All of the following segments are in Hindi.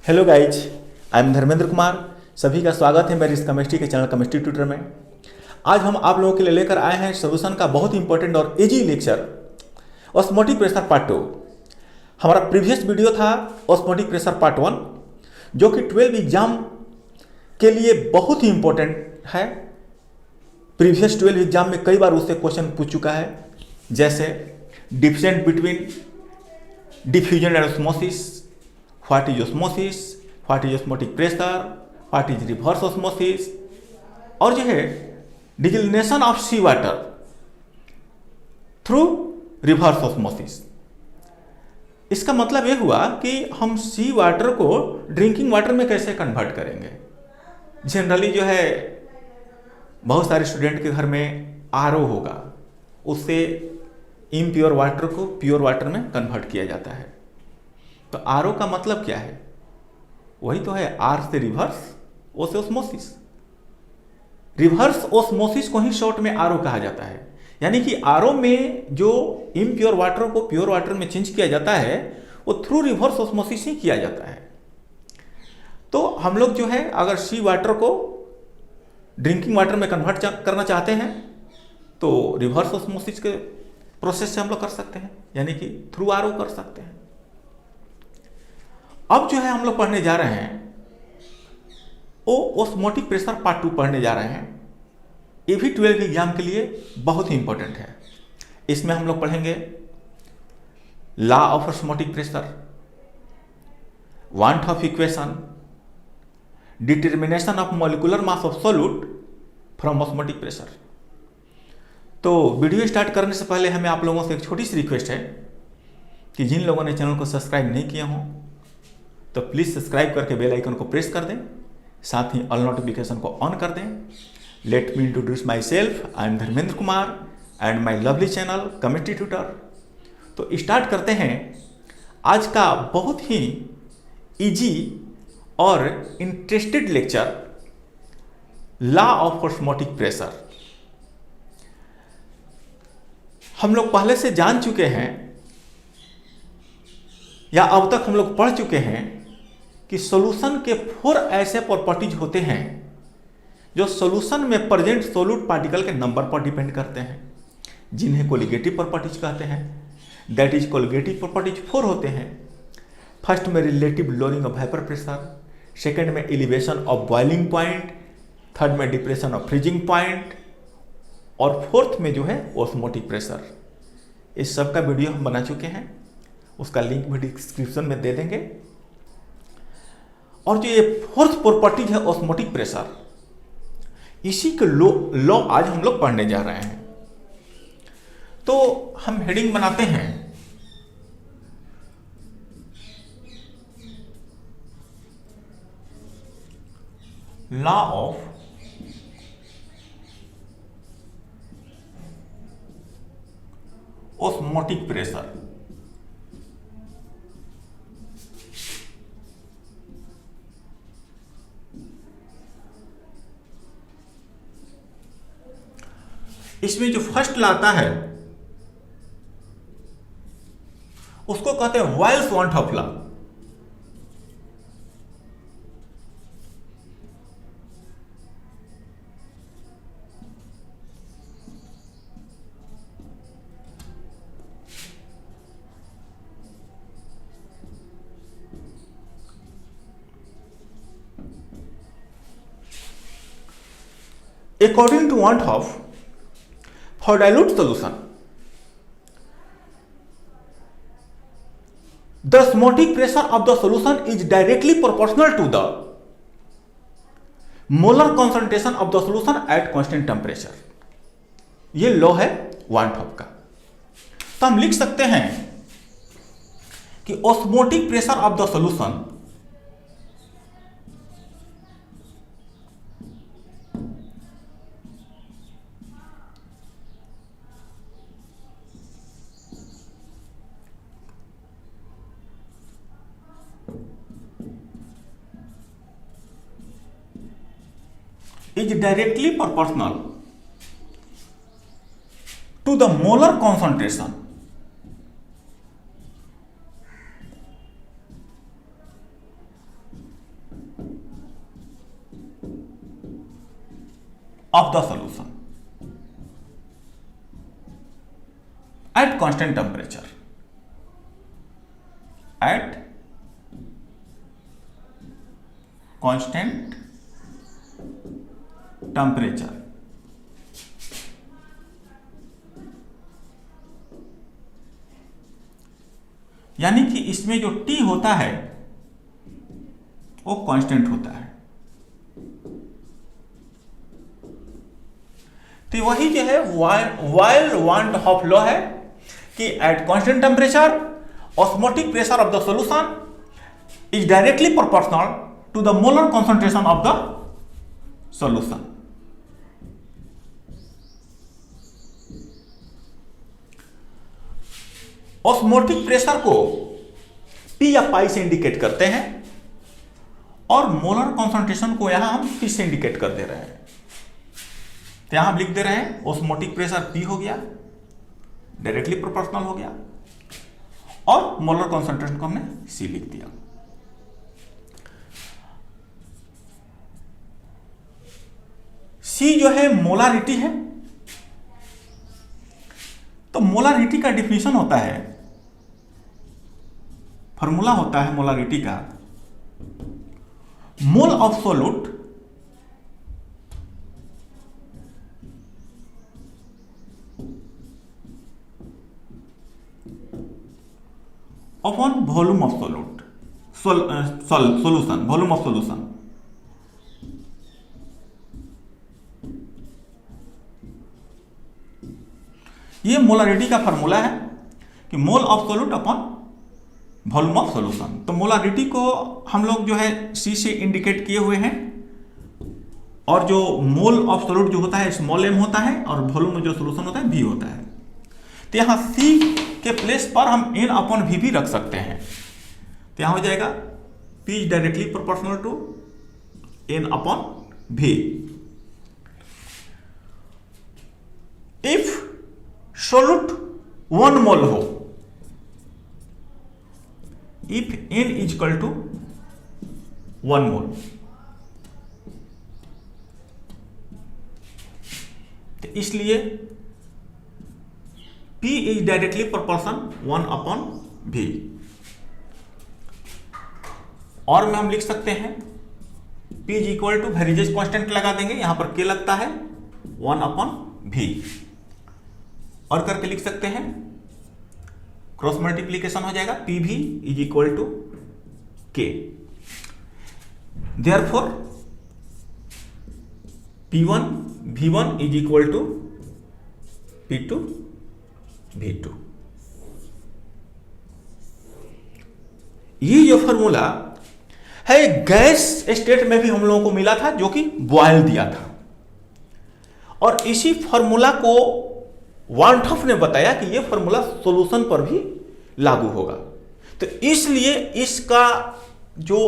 Hello guys, I am Dharmendra Kumar. सभी का स्वागत है मेरे इस केमिस्ट्री के चैनल केमिस्ट्री ट्यूटर में। आज हम आप लोगों के लिए लेकर आए हैं सोल्यूशन का बहुत इंपॉर्टेंट और easy lecture osmotic pressure part 2। हमारा प्रीवियस वीडियो था ऑस्मोटिक प्रेशर पार्ट 1, जो कि 12 एग्जाम के लिए बहुत ही इंपॉर्टेंट है। प्रीवियस 12 एग्जाम में कई बार उससे क्वेश्चन पूछ चुका है, जैसे difference between diffusion and osmosis, what is osmosis, what is osmotic pressure, what is reverse osmosis, और जो है desalination of sea water through reverse osmosis. इसका मतलब ये हुआ कि हम सी वाटर को ड्रिंकिंग वाटर में कैसे कन्वर्ट करेंगे। जनरली जो है बहुत सारे स्टूडेंट के घर में आरओ होगा, उससे इम्प्योर वाटर को प्योर वाटर में कन्वर्ट किया जाता है। तो आरओ का मतलब क्या है? वही तो है, आर से रिवर्स, ओ से ऑस्मोसिस। रिवर्स ऑस्मोसिस को ही शॉर्ट में आरओ कहा जाता है। यानी कि आरओ में जो इम्प्योर वाटर को प्योर वाटर में चेंज किया जाता है वो थ्रू रिवर्स ऑस्मोसिस ही किया जाता है। तो हम लोग जो है अगर सी वाटर को ड्रिंकिंग वाटर में कन्वर्ट करना चाहते हैं तो रिवर्स ऑस्मोसिस के प्रोसेस से हम लोग कर सकते हैं, यानी कि थ्रू आरओ कर सकते हैं। अब जो है हम लोग पढ़ने जा रहे हैं वो ऑस्मोटिक प्रेशर पार्ट 2 पढ़ने जा रहे हैं। ये भी 12 एग्जाम के लिए बहुत ही इंपॉर्टेंट है। इसमें हम लोग पढ़ेंगे law of osmotic pressure, want of equation, determination of molecular mass of solute from osmotic pressure. तो वीडियो स्टार्ट करने से पहले हमें आप लोगों से एक छोटी सी रिक्वेस्ट है कि जिन लोगों ने चैनल को सब्सक्राइब नहीं किया हो तो प्लीज़ सब्सक्राइब करके बेल आइकन को प्रेस कर दें, साथ ही ऑल नोटिफिकेशन को ऑन कर दें। Let me introduce my self, I am Dharmendra Kumar and my lovely channel chemistry tutor. तो स्टार्ट करते हैं आज का बहुत ही इजी और interested lecture, law of osmotic pressure. हम लोग पहले से जान चुके हैं या अब तक हम लोग पढ़ चुके हैं कि सॉल्यूशन के 4 ऐसे प्रॉपर्टीज होते हैं जो सॉल्यूशन में प्रेजेंट सोल्यूट पार्टिकल के नंबर पर डिपेंड करते हैं, जिन्हें कोलिगेटिव प्रॉपर्टीज कहते हैं। दैट इज कोलिगेटिव प्रॉपर्टीज 4 होते हैं। फर्स्ट में relative lowering of hyper pressure, second में elevation of boiling point, third में डिप्रेशन ऑफ फ्रीजिंग पॉइंट, और फोर्थ में जो है ऑस्मोटिक प्रेशर। इस सब का वीडियो हम बना चुके हैं, उसका लिंक भी डिस्क्रिप्शन में दे देंगे। और जो ये फोर्थ प्रॉपर्टी है ऑस्मोटिक प्रेशर, इसी के लॉ आज हम लोग पढ़ने जा रहे हैं। तो हम हेडिंग बनाते हैं लॉ ऑफ ऑस्मोटिक प्रेशर। इसमें जो फर्स्ट लॉ आता है उसको कहते हैं वाइल्स van't Hoff law. According to want of, for dilute solution, the osmotic pressure of the solution is directly proportional to the molar concentration of the solution at constant temperature. ये लॉ है वांट ऑफ का। तो हम लिख सकते हैं कि osmotic pressure of the solution is directly proportional to the molar concentration of the solution at constant temperature. At constant temperature. यानी कि इसमें जो T होता है वो कांस्टेंट होता है। तो वही जो है वाइल वान हॉफ लॉ है कि at constant temperature osmotic pressure of the solution is directly proportional to the molar concentration of the solution. Osmotic pressure को P या पाई से इंडिकेट करते हैं और मोलर कॉन्सेंट्रेशन को यहां हम P से इंडिकेट कर दे रहे हैं। तो यहां हम लिख दे रहे हैं ऑस्मोटिक प्रेशर P हो गया, डायरेक्टली प्रोपोर्शनल हो गया, और मोलर कॉन्सेंट्रेशन को हमने C लिख दिया। C जो है मोलारिटी है। तो मोलारिटी का डिफिनेशन होता है, फॉर्मूला होता है मोलारिटी का, मोल of solute upon volume of solute, solution, volume of solution. ये मोलारिटी का फॉर्मूला है कि मोल of solute upon volume of solution. तो मोलारिटी को हम लोग जो है C से इंडिकेट किए हुए हैं, और जो मोल ऑफ सोल्यूट जो होता है स्मॉल m होता है, और वॉल्यूम में जो सोल्यूशन होता है V होता है। तो यहां C के प्लेस पर हम n अपॉन V भी रख सकते हैं। तो यहां हो जाएगा P is directly proportional to n upon V। If solute 1 mole हो, if n is equal to 1 mole, तो इसलिए P is directly proportion 1 upon V। और में हम लिख सकते हैं P इज इक्वल टू वेरिएज कांस्टेंट लगा देंगे, यहां पर K लगता है 1 अपॉन V, और करके लिख सकते हैं क्रॉस मल्टीप्लीकेशन हो जाएगा PV is equal to K। Therefore P1 V1 is equal to P2 V2। ये जो फॉर्मूला है गैस स्टेट में भी हम लोगों को मिला था, जो कि बॉयल दिया था, और इसी फॉर्मूला को वार्नटॉफ ने बताया कि यह फॉर्मूला सॉल्यूशन पर भी लागू होगा। तो इसलिए इसका जो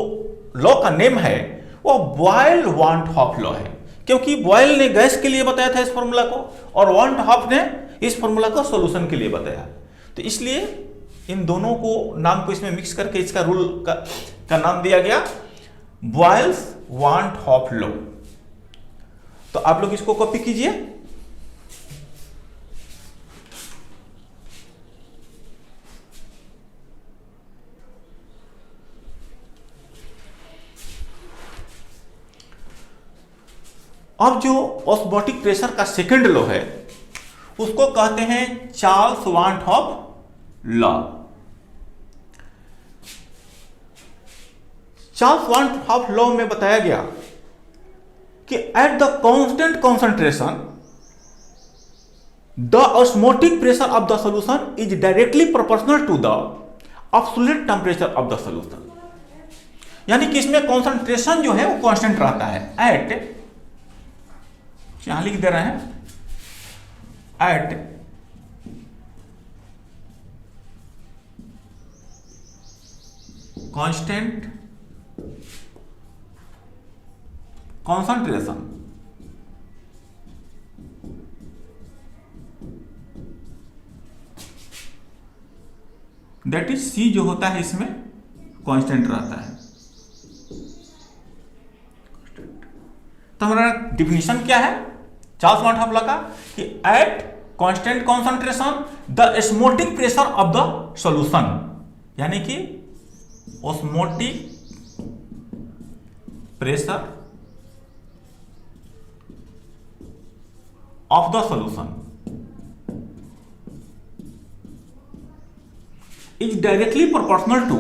लॉ का नेम है वो बॉयल वार्नटॉफ लॉ है, क्योंकि बॉयल ने गैस के लिए बताया था इस फॉर्मूला को, और वार्नटॉफ ने इस फॉर्मूला को सॉल्यूशन के लिए बताया। तो इसलिए इन दोनों को नाम को इसमें मिक्स करके इसका रूल का नाम दिया गया बॉयल्स वार्नटॉफ लॉ। तो आप लोग इसको कॉपी कीजिए। अब जो ऑस्मोटिक प्रेशर का सेकंड लॉ है उसको कहते हैं Charles van't Hoff law. Charles van't Hoff law में बताया गया कि at the constant concentration the osmotic pressure of the solution is directly proportional to the absolute temperature of the solution. यानी कि इसमें कंसंट्रेशन जो है वो कांस्टेंट रहता है एट, यहां लिख दे रहे हैं at constant concentration that is C जो होता है इसमें कांस्टेंट रहता है। तो हमारा डिफिनीशन क्या है चार्ल्स मार्टोफ लगा कि at constant concentration the osmotic pressure of the solution, यानी कि osmotic pressure of the solution is directly proportional to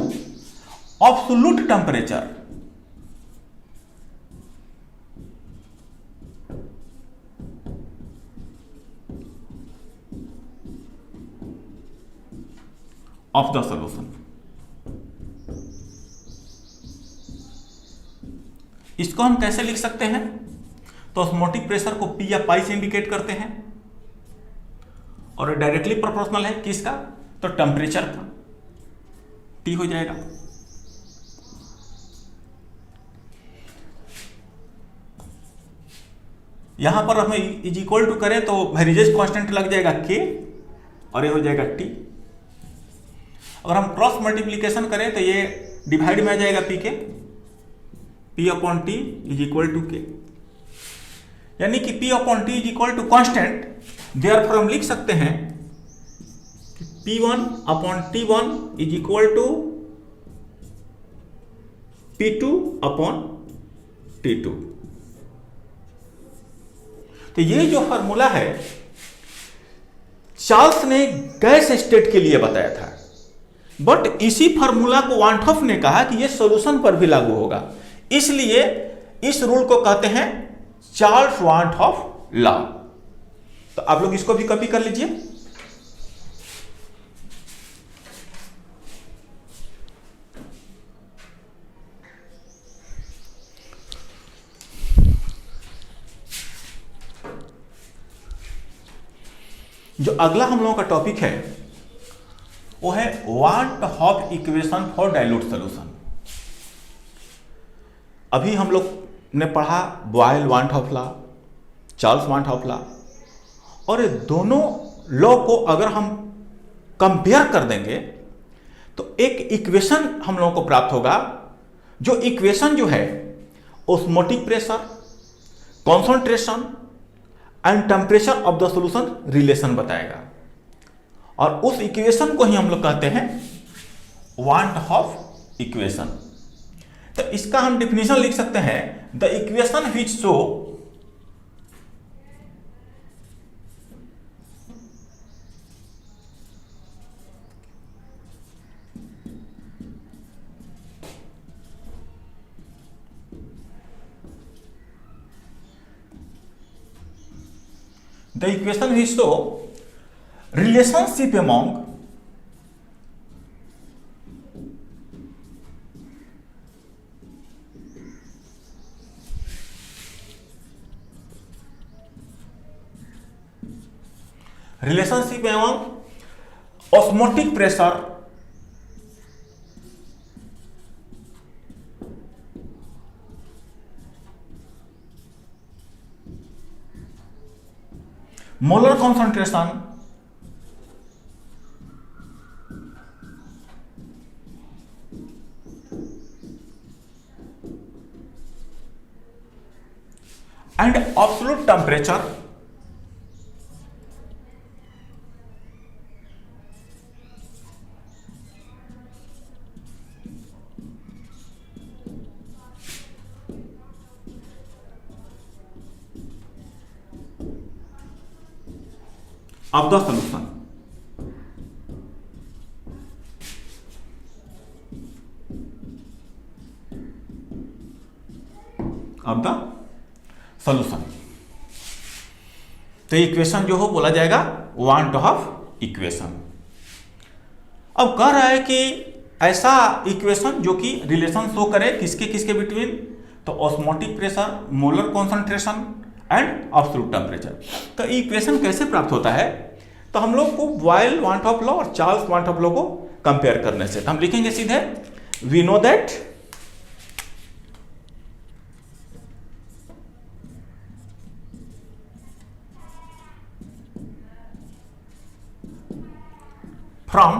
absolute temperature of the solution. इसको हम कैसे लिख सकते हैं? तो ऑस्मोटिक प्रेशर को P या पाई से इंडिकेट करते हैं और डायरेक्टली प्रोपोर्शनल है किसका? तो टेम्परेचर का, T हो जाएगा। यहां पर हमें इज इक्वल टू करें तो वेरिएज कांस्टेंट लग जाएगा K और ये हो जाएगा T। अगर हम क्रॉस मल्टीप्लीकेशन करें तो ये डिवाइड में आ जाएगा P के, P upon T is equal to K, यानी कि P upon T is equal to constant. Therefore हम लिख सकते हैं कि P1 upon T1 is equal to P2 upon T2। तो ये जो फार्मूला है चार्ल्स ने गैस स्टेट के लिए बताया था, बट इसी फार्मूला को वांटॉफ ने कहा कि यह सॉल्यूशन पर भी लागू होगा, इसलिए इस रूल को कहते हैं चार्ल्स वांटॉफ लॉ। तो आप लोग इसको भी कॉपी कर लीजिए। जो अगला हम लोगों का टॉपिक है वो है वांटॉफ इक्वेशन फॉर डाइल्यूट सॉल्यूशन। अभी हम लोग ने पढ़ा boil van't Hoff law, Charles van't Hoff law, और ये दोनों लॉ को अगर हम कंपेयर कर देंगे तो एक इक्वेशन हम लोगों को प्राप्त होगा। जो इक्वेशन जो है osmotic pressure, concentration and temperature of the solution relation बताएगा, और उस इक्वेशन को ही हम लोग कहते हैं वांटॉफ इक्वेशन। तो इसका हम डिफिनेशन लिख सकते हैं, the equation which show the equation which show relationship among osmotic pressure molar concentration and absolute temperature of the solution। of the solution। तो इक्वेशन जो हो बोला जाएगा वांटॉफ इक्वेशन। अब कह रहा है कि ऐसा इक्वेशन जो कि रिलेशन शो करे किसके किसके बिटवीन, तो osmotic pressure, molar concentration and absolute temperature. तो इक्वेशन कैसे प्राप्त होता है? तो हम लोग को बॉयल वांटॉफ लॉ और चार्ल्स वांटॉफ लॉ को कंपेयर करने से, तो हम लिखेंगे सीधे we know that from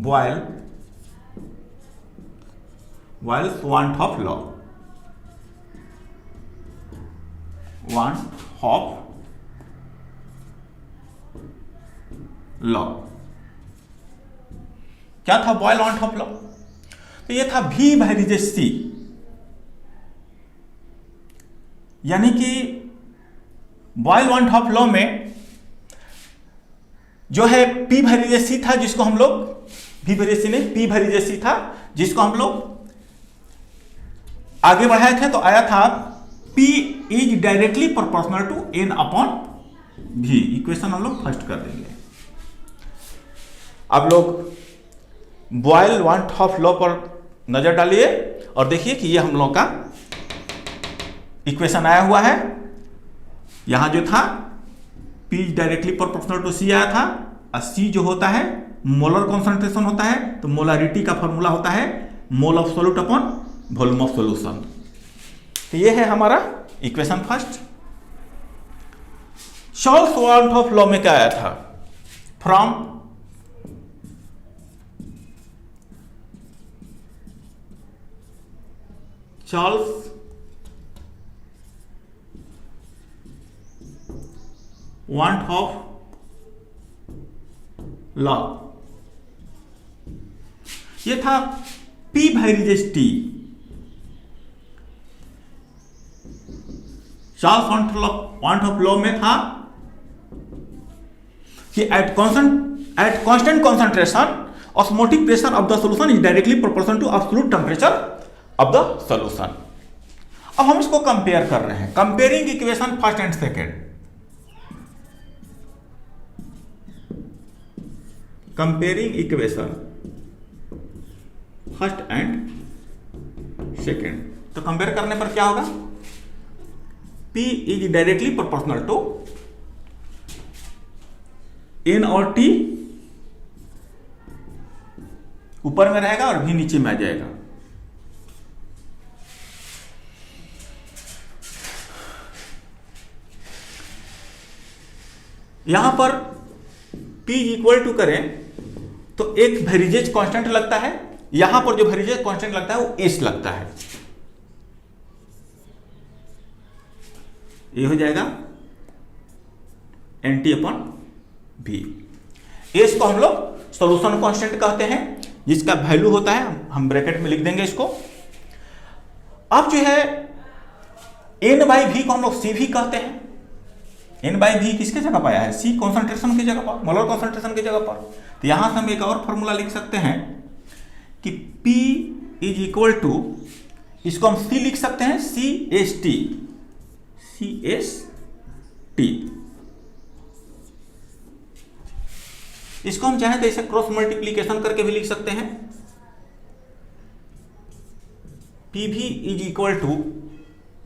Boyle Boyle's want of law, क्या था बॉयल want of law? तो ये था V / C, यानी कि बॉयल want of law में जो है P / C था, जिसको हम लोग V / C नहीं, P / C था, जिसको हम लोग आगे बढ़ाए थे। तो आया था P is directly proportional to N upon V। Equation हम लोग फर्स्ट कर देंगे। आप लोग बॉयल want of law पर नजर डालिए और देखिए कि ये हम लोग का इक्वेशन आया हुआ है। यहां जो था P directly proportional to C आया था, और C जो होता है मोलर कॉन्सेंट्रेशन होता है, तो मोलारिटी का फॉर्मूला होता है mole of solute upon volume of solution. तो ये है हमारा equation first. Charles want of law में क्या आया था? From Charles want of law, ये था P / T। Charles want of law में था कि at constant concentration osmotic pressure of the solution is directly proportional to absolute temperature of the solution. अब हम इसको कंपेयर कर रहे हैं, comparing equation first and second. Comparing equation first and second. तो कंपेयर करने पर क्या होगा? P is directly proportional to N और T ऊपर में रहेगा और V नीचे में आ जाएगा। यहां पर P इक्वल टू करें तो एक वेरिजेज कांस्टेंट लगता है, यहां पर जो वेरिजेज कांस्टेंट लगता है वो S लगता है। ये हो जाएगा NT अपॉन V। S को हम लोग सॉल्यूशन कांस्टेंट कहते हैं, जिसका वैल्यू होता है, हम ब्रैकेट में लिख देंगे इसको। अब जो है N/V को हम लोग C भी कहते हैं। N/V किसके जगह पर आया है? C कॉन्सेंट्रेशन की जगह पर, मोलर कॉन्सेंट्रेशन की जगह पर। तो यहां से हम एक और फॉर्मूला लिख सकते हैं कि P इज इक्वल टू, इसको हम C लिख सकते हैं CST। इसको हम चाहें तो इसे क्रॉस मल्टीप्लीकेशन करके भी लिख सकते हैं। PV इज इक्वल टू,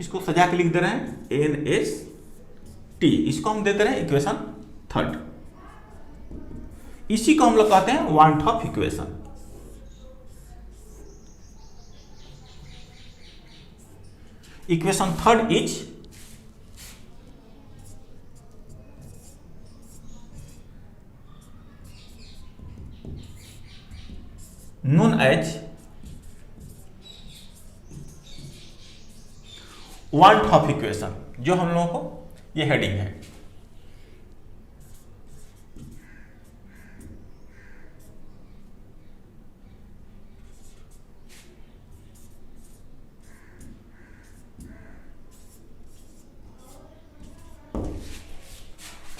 इसको सजा के लिख दे रहे हैं NST। इसको हम देते रहे इक्वेशन थर्ड। इसी को हम लोग कहते हैं want of equation. Equation third is known as want of equation, जो हम लोगों को ये हेडिंग है।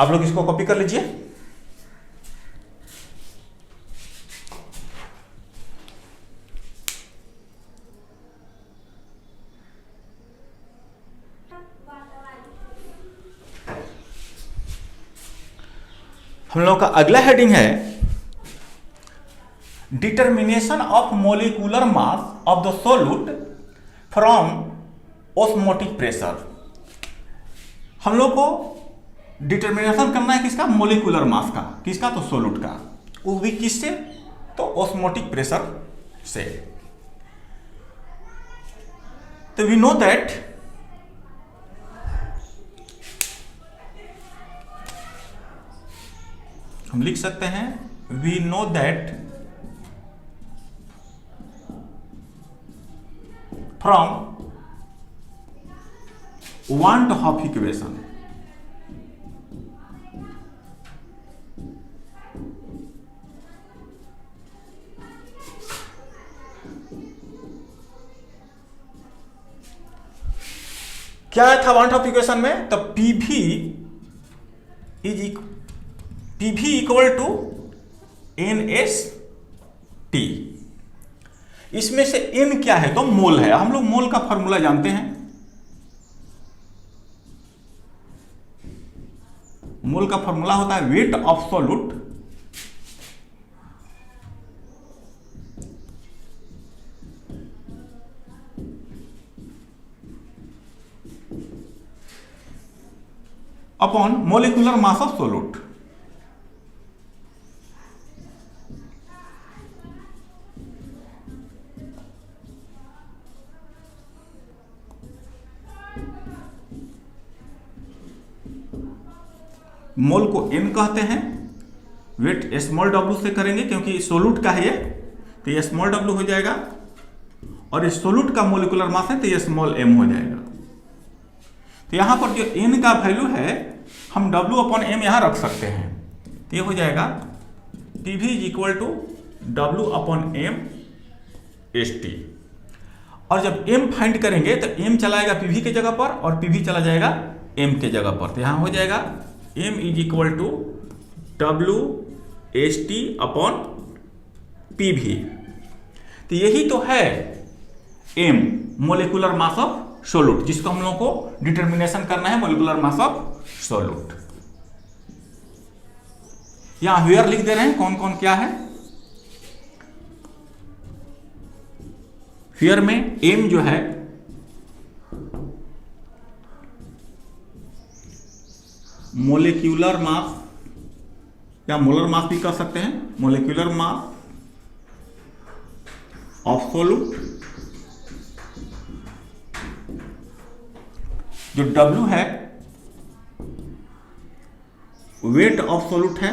आप लोग इसको कॉपी कर लीजिए। हम लोग का अगला हेडिंग है determination of molecular mass of the solute from osmotic pressure. हम लोग को डिटर्मिनेशन करना है किसका? मोलिकुलर मास का। किसका? तो सोल्यूट का। वो भी किससे? तो ऑस्मोटिक प्रेशर से। तो वी नो दैट हम लिख सकते हैं we know that from one two half equation. क्या था वन ऑफ इक्वेशन में? तो PV equal to NS T. इसमें से एन क्या है? तो मोल है। हम लोग मोल का फॉर्मूला जानते हैं। मोल का फॉर्मूला होता है weight absolute upon molecular mass of solute. Mole को n कहते हैं, वेट स्मॉल w से करेंगे क्योंकि सोल्यूट का है ये, तो ये स्मॉल w हो जाएगा, और इस सोल्यूट का मोलिकुलर मास है तो ये स्मॉल m हो जाएगा। तो यहां पर जो n का वैल्यू है हम w अपॉन m यहां रख सकते हैं, तो ये हो जाएगा pv equal to w upon m S T. और जब m फाइंड करेंगे तो m चलाएगा pv के जगह पर और pv चला जाएगा m के जगह पर, तो यहां हो जाएगा m is equal to w S T upon pv। तो यही तो है m, molecular mass of solute, जिसको हम लोगों को डिटर्मिनेशन करना है, मोलिकुलर मास ऑफ सोल्यूट। यहां वेयर लिख दे रहे हैं कौन कौन क्या है। वेयर में m जो है मोलिक्यूलर मास या मोलर मास भी कह सकते हैं, मोलिक्यूलर मास ऑफ सोल्यूट। जो W है वेट ऑफ सोल्यूट है,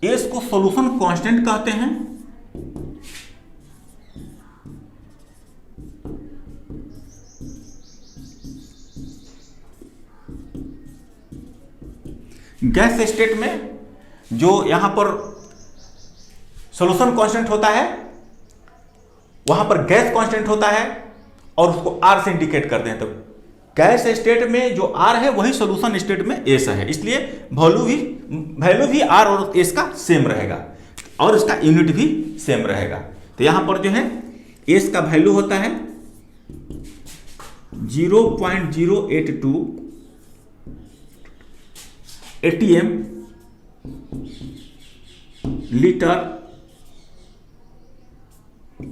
S को सॉल्यूशन कांस्टेंट कहते हैं, गैस स्टेट में जो यहां पर सॉल्यूशन कांस्टेंट होता है वहां पर गैस कांस्टेंट होता है और उसको R से इंडिकेट करते हैं। तो गैस स्टेट में जो R है वही सॉल्यूशन स्टेट में S है, इसलिए वैल्यू भी R और S का सेम रहेगा और इसका यूनिट भी सेम रहेगा। तो यहां पर जो है S का वैल्यू होता है 0.082 ATM litre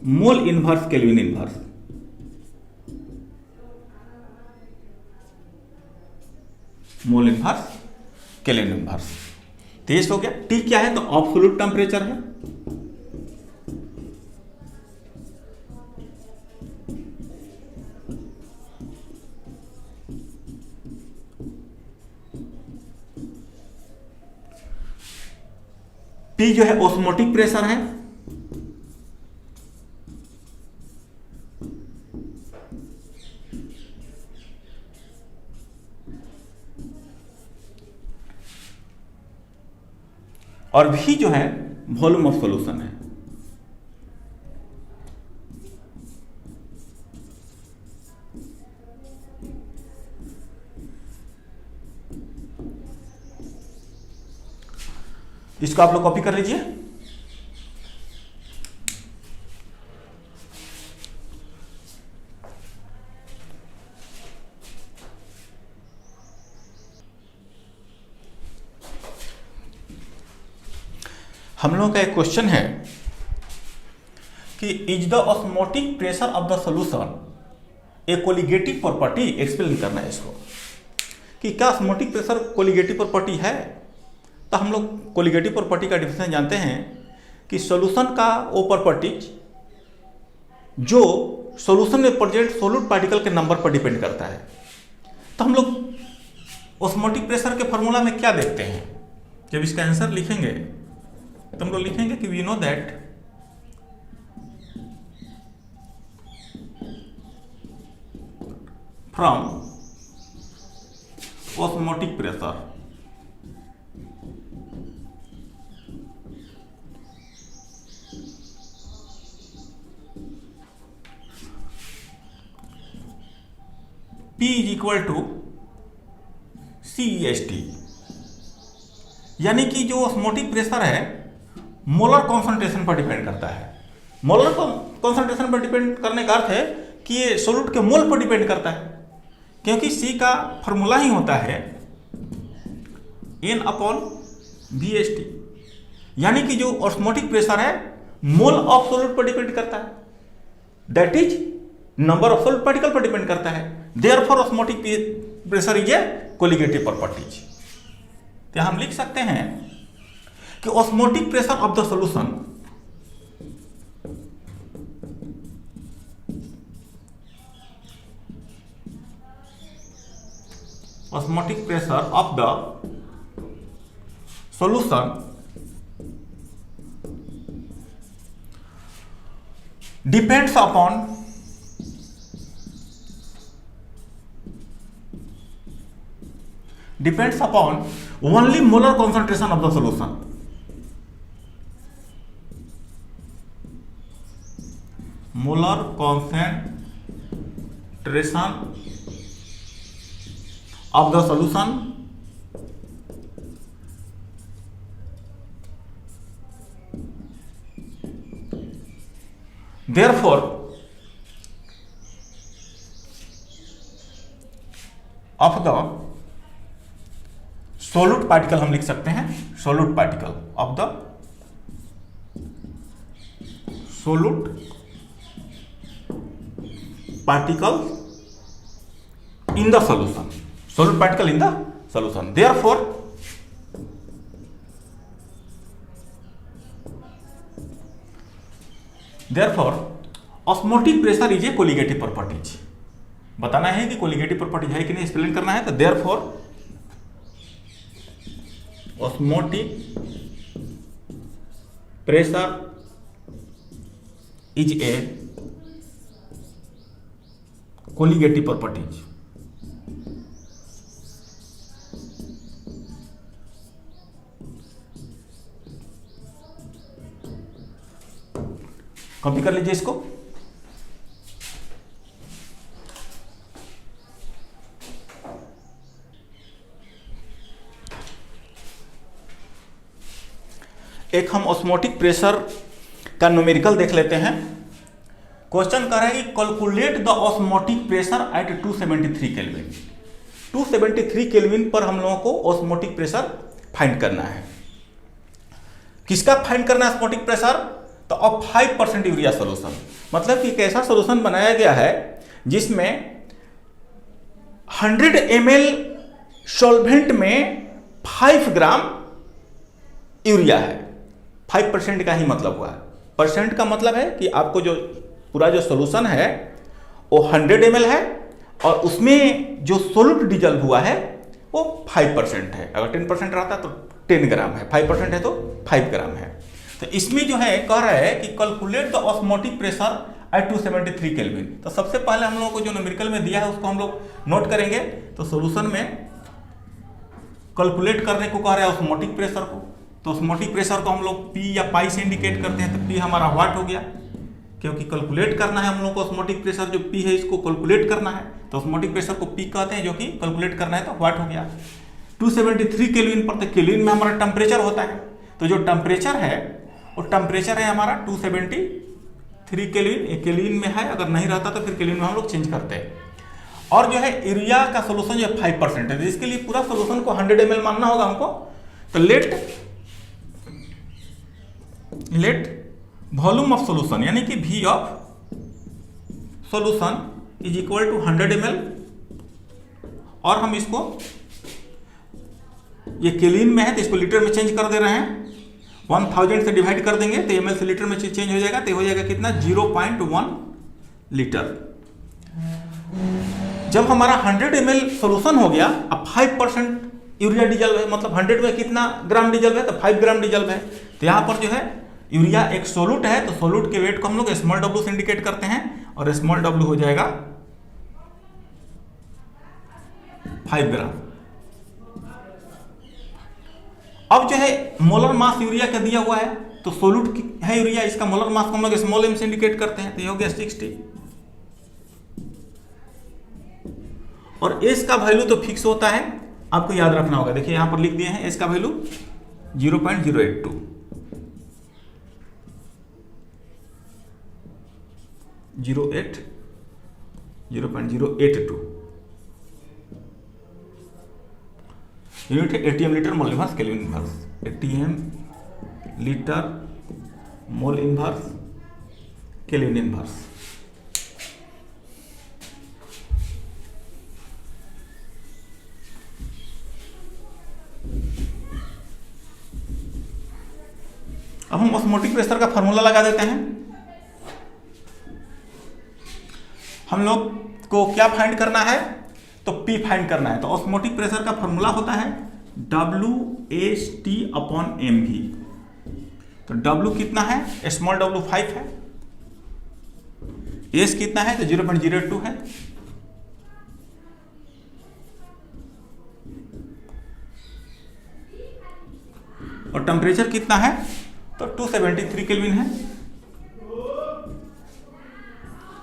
mole inverse kelvin inverse. Mole inverse kelvin inverse. तेज हो गया। T क्या है? तो एब्सोल्यूट टेंपरेचर है। P जो है ऑस्मोटिक प्रेशर है। और V जो है वॉल्यूम ऑफ सॉल्यूशन है। इसको आप लोग कॉपी कर लीजिए। हम लोगों का एक क्वेश्चन है कि is the osmotic pressure of the solution A colligative property. Explain करना है इसको कि क्या ऑस्मोटिक प्रेशर कोलिगेटिव प्रॉपर्टी है। तो हम लोग कोलिगेटिव प्रॉपर्टी का डिफिनेशन जानते हैं कि सॉल्यूशन का वो प्रॉपर्टीज जो सॉल्यूशन में प्रेजेंट सोल्यूट पार्टिकल के नंबर पर डिपेंड करता है। तो हम लोग ऑस्मोटिक प्रेशर के फॉर्मूला में क्या देखते हैं? जब इसका आंसर लिखेंगे तो हम लोग लिखेंगे कि we know that from osmotic pressure P is equal to CEST, यानी कि जो ऑस्मोटिक प्रेशर है मोलर कॉन्सेंट्रेशन पर डिपेंड करता है। मोलर कॉन्सेंट्रेशन पर डिपेंड करने का अर्थ है कि ये सोल्यूट के मोल पर डिपेंड करता है, क्योंकि C का फॉर्मूला ही होता है N/VST, यानी कि जो ऑस्मोटिक प्रेशर है मोल ऑफ सोल्यूट पर डिपेंड करता है, that is number of solute particle पर डिपेंड करता है। Therefore osmotic pressure is a colligative properties. तो हम लिख सकते हैं कि osmotic pressure of the solution osmotic pressure of the solution depends upon only molar concentration of the solution. Molar concentration of the solution therefore of the solute particle हम लिख सकते हैं solute particle of the solute particle in the solution, solute particle in the solution, therefore osmotic pressure is a colligative properties। बताना है कि कोलिगेटिव प्रॉपर्टीज है कि नहीं, एक्सप्लेन करना है। तो therefore osmotic pressure is a colligative properties। Copy कर लीजिए इसको। एक हम ऑस्मोटिक प्रेशर का न्यूमेरिकल देख लेते हैं। क्वेश्चन कर रहा है कि calculate the osmotic pressure at 273 kelvin. 273 kelvin पर हम लोगों को ऑस्मोटिक प्रेशर फाइंड करना है। किसका फाइंड करना है ऑस्मोटिक प्रेशर? तो अब 5% यूरिया सोल्यूशन, मतलब कि एक ऐसा सोल्यूशन बनाया गया है जिसमें 100 ml सॉल्वेंट में 5 ग्राम यूरिया है। 5% का ही मतलब हुआ है। परसेंट का मतलब है कि आपको जो पूरा जो सोल्यूशन है वो 100 ml है और उसमें जो सोल्यूट डिजल्व हुआ है वो 5% है। अगर 10% रहता तो 10 ग्राम है, 5% है तो 5 ग्राम है। तो इसमें जो है कह रहा है कि calculate the osmotic pressure at 273 kelvin. तो सबसे पहले हम लोगों को जो न्यूमेरिकल में दिया है उसको हम लोग नोट करेंगे। तो सॉल्यूशन में कैलकुलेट करने को कह रहा है ऑस्मोटिक प्रेशर को। तो ऑस्मोटिक प्रेशर को हम लोग P या पाई से इंडिकेट करते हैं। तो P हमारा वाट हो गया, क्योंकि कैलकुलेट करना है हम लोग को ऑस्मोटिक प्रेशर जो P है इसको कैलकुलेट करना है। तो ऑस्मोटिक प्रेशर को P कहते हैं, जो कि कैलकुलेट करना है तो वाट हो गया। 273 केल्विन पर, तो केल्विन में हमारा टेम्परेचर होता है। तो जो टेम्परेचर है वो टेम्परेचर है हमारा 273 केल्विन। केल्विन में है, अगर नहीं रहता तो फिर केल्विन में हम लोग चेंज करते हैं। और जो है यूरिया का सोल्यूशन जो 5% है, जिसके लिए पूरा सोल्यूशन को 100 ml मानना होगा हमको। तो लेट वॉल्यूम ऑफ सोल्यूशन यानी कि V of solution is equal to 100 ml, और हम इसको ये केल्विन में है तो इसको लीटर में चेंज कर दे रहे हैं। 1000 से डिवाइड कर देंगे तो ml से लीटर में चेंज हो जाएगा। तो हो जाएगा कितना? 0.1 लीटर। जब हमारा 100 ml सोल्यूशन हो गया, अब 5% यूरिया डिजल्व है, मतलब 100 में कितना ग्राम डिजल्व है, तो 5 ग्राम डिजल्व है। तो यहाँ पर जो है यूरिया एक सोलूट है, तो सोलूट के वेट को हम लोग स्मॉल w से इंडिकेट करते हैं, और स्मॉल w हो जाएगा 5 ग्राम। अब जो है मोलर मास यूरिया का दिया हुआ है, तो सोलूट है यूरिया, इसका मोलर मास को हम लोग स्मॉल m से इंडिकेट करते हैं, तो ये हो गया 60। और एस का वैल्यू तो फिक्स होता है, आपको याद रखना होगा। देखिए यहां पर लिख दिए हैं एस का वैल्यू 0.082, 0.082 यूनिट है ATM litre mole inverse kelvin inverse, ATM litre mole inverse kelvin inverse. अब हम ऑस्मोटिक प्रेशर का फॉर्मूला लगा देते हैं। हम लोग को क्या फाइंड करना है, तो P फाइंड करना है। तो ऑस्मोटिक प्रेशर का फॉर्मूला होता है WST/mv। तो W कितना है, स्मॉल w 5 है, S कितना है, तो 0.02 है, और टेम्परेचर कितना है, तो 273 केल्विन है,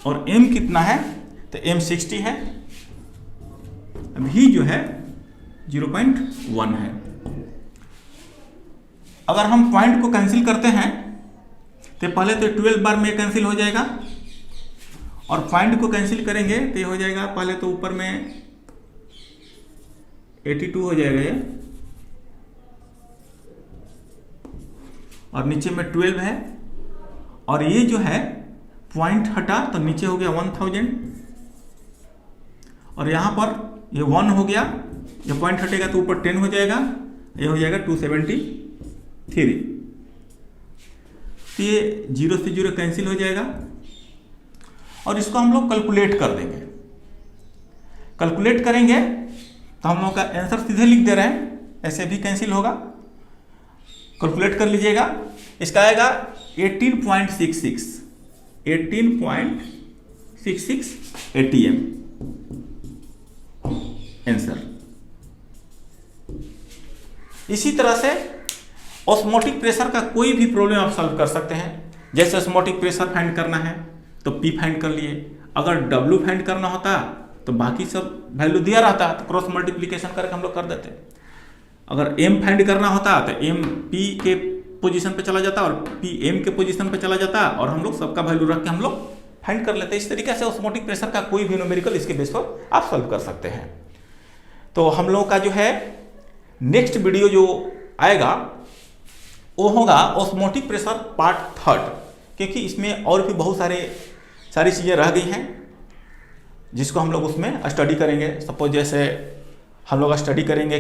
और M कितना है, तो M 60 है, V जो है 0.1 है। अगर हम पॉइंट को कैंसिल करते हैं तो पहले तो 12 बार में कैंसिल हो जाएगा, और पॉइंट को कैंसिल करेंगे तो ये हो जाएगा, पहले तो ऊपर में 82 हो जाएगा ये, और नीचे में 12 है, और ये जो है पॉइंट हटा तो नीचे हो गया 1000, और यहां पर ये 1 हो गया, जब पॉइंट हटेगा तो ऊपर 10 हो जाएगा, ये हो जाएगा 273। तो ये 0 से 0 कैंसिल हो जाएगा, और इसको हम लोग कैलकुलेट कर देंगे। कैलकुलेट करेंगे तो हम लोग का आंसर सीधे लिख दे रहे हैं, ऐसे भी कैंसिल होगा। कैलकुलेट कर लीजिएगा, इसका आएगा 18.66 ATM आंसर। इसी तरह से ऑस्मोटिक प्रेशर का कोई भी प्रॉब्लम आप सॉल्व कर सकते हैं। जैसे ऑस्मोटिक प्रेशर फाइंड करना है तो P फाइंड कर लिए, अगर W फाइंड करना होता तो बाकी सब वैल्यू दिया रहता तो क्रॉस मल्टीप्लिकेशन करके हम लोग कर देते। अगर M फाइंड करना होता तो M P के पोजीशन पे चला जाता और P M के पोजीशन पे चला जाता, और हम लोग सबका वैल्यू रख के हम लोग फाइंड कर लेते। इस तरीके से ऑस्मोटिक प्रेशर का कोई भी न्यूमेरिकल इसके बेस पर आप सॉल्व कर सकते हैं। तो हम लोगों का जो है नेक्स्ट वीडियो जो आएगा वो होगा ऑस्मोटिक प्रेशर पार्ट 3, क्योंकि इसमें और भी बहुत सारी चीज़ें रह गई हैं जिसको हम लोग उसमें स्टडी करेंगे। सपोज जैसे हम लोग स्टडी करेंगे